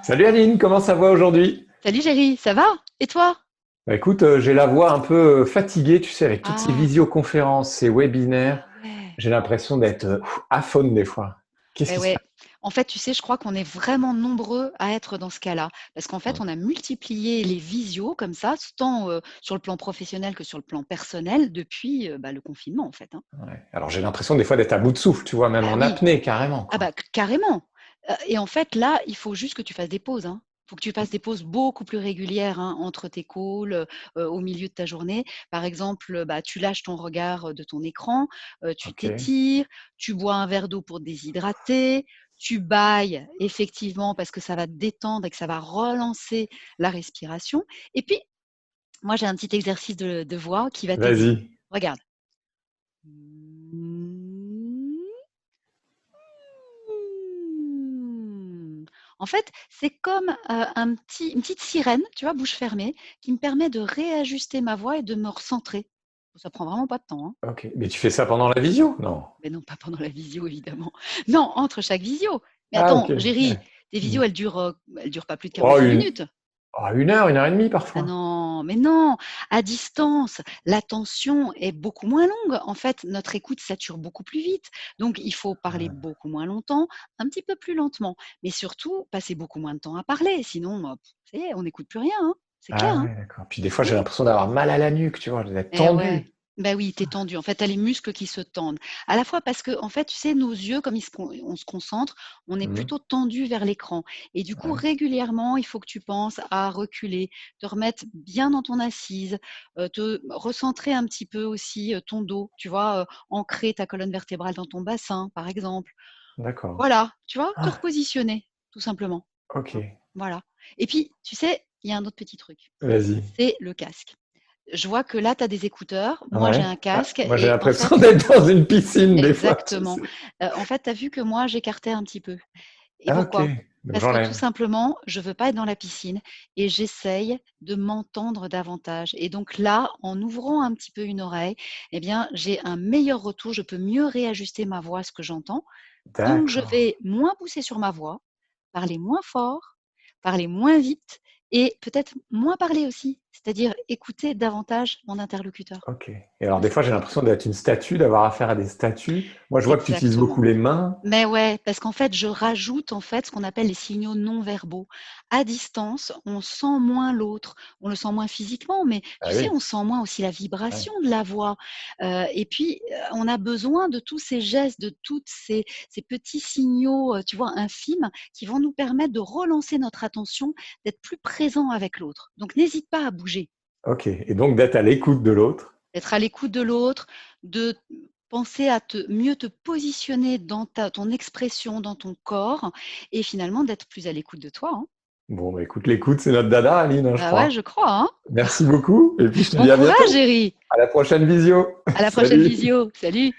Salut Aline, comment ça va aujourd'hui? Salut Géry, ça va? Et toi? Bah écoute, j'ai la voix un peu fatiguée, tu sais, avec toutes ces Ah, visioconférences, ces webinaires. ah ouais. J'ai l'impression d'être aphone des fois. Qu'est-ce Ben qui se ouais. passe? En fait, tu sais, je crois qu'on est vraiment nombreux à être dans ce cas-là. Parce qu'en fait, Ouais. on a multiplié les visios comme ça, tant sur le plan professionnel que sur le plan personnel, depuis le confinement, en fait, hein. Ouais. Alors j'ai l'impression des fois d'être à bout de souffle, tu vois, même Ah en oui, apnée carrément, ah quoi. bah carrément. Et en fait, là, il faut juste que tu fasses des pauses, hein. Il faut que tu fasses des pauses beaucoup plus régulières, hein, entre tes calls, au milieu de ta journée. Par exemple, tu lâches ton regard, de ton écran, tu Ok, t'étires, tu bois un verre d'eau pour te déshydrater, tu bâilles effectivement parce que ça va te détendre et que ça va relancer la respiration. Et puis, moi, j'ai un petit exercice de voix qui va t'aider. vas-y. Regarde. Mmh. En fait, c'est comme, une petite sirène, tu vois, bouche fermée, qui me permet de réajuster ma voix et de me recentrer. Ça prend vraiment pas de temps, hein. Ok, mais tu fais ça pendant la visio? Non. Mais non, pas pendant la visio évidemment. Non, entre chaque visio. Mais Ah ok. attends, Géry, Ouais. tes Hmm. visios, elles durent pas plus de Oh, 45 minutes. une heure et demie Ah parfois. non, mais non, à distance, l'attention est beaucoup moins longue. En fait, notre écoute sature beaucoup plus vite. Donc, il faut parler Ah, beaucoup moins longtemps, un petit peu plus lentement, mais surtout passer beaucoup moins de temps à parler. Sinon, ça y est, on n'écoute plus rien, hein. C'est clair, ah hein. ouais, d'accord. Puis des Ah fois j'ai oui. l'impression d'avoir mal à la nuque, tu vois, d'être Eh ouais. tendu. Bah oui, tu es tendu. En fait, tu as les muscles qui se tendent. À la fois parce que, en fait, tu sais, nos yeux, comme on se concentre, on est Hmm. plutôt tendu vers l'écran. Et du coup, Ouais, régulièrement, il faut que tu penses à reculer, te remettre bien dans ton assise, te recentrer un petit peu aussi ton dos, tu vois, ancrer ta colonne vertébrale dans ton bassin, par exemple. d'accord. Voilà, tu vois, te Ah, repositionner, tout simplement, ok, hein. Voilà. Et puis, tu sais, il y a un autre petit truc, vas-y. c'est le casque. Je vois que là, tu as des écouteurs. Moi, j'ai Ouais. un Ah, casque moi j'ai et en l'impression fait d'être dans une piscine des fois, tu exactement. sais. En fait, tu as vu que moi, j'écartais un petit peu et Ah, ok, pourquoi? donc Parce que tout j'enlève. simplement, je veux pas être dans la piscine et j'essaye de m'entendre davantage et donc là, en ouvrant un petit peu une oreille, eh bien, j'ai un meilleur retour, je peux mieux réajuster ma voix à ce que j'entends. Donc je D'accord. vais moins pousser sur ma voix, parler moins fort, parler moins vite et peut-être moins parler aussi, c'est-à-dire écouter davantage mon interlocuteur. Ok. Et alors Ouais, des c'est fois pas j'ai bête. l'impression d'être une statue, d'avoir affaire à des statues. Moi je vois que tu utilises Exactement. beaucoup les mains. Mais ouais, parce qu'en fait, je rajoute en fait ce qu'on appelle les signaux non verbaux. À distance, on sent moins l'autre, on le sent moins physiquement, mais Ah tu sais, oui. on sent moins aussi la Ouais. vibration de la voix. Et puis, on a besoin de tous ces gestes, de toutes ces petits signaux, tu vois, infimes, qui vont nous permettre de relancer notre attention, d'être plus présent avec l'autre. Donc, n'hésite pas à bouger. Ok. Et donc d'être à l'écoute de l'autre. D'être à l'écoute de l'autre, de penser à mieux te positionner dans ton expression, dans ton corps et finalement d'être plus à l'écoute de toi, hein. Bon, bah écoute, l'écoute, c'est notre dada, Aline, hein, je Bah ouais, crois. je crois, hein. Merci beaucoup. Et puis je te Bon dis à courage, bientôt. Géry. À la prochaine visio. À la prochaine Salut. visio. Salut.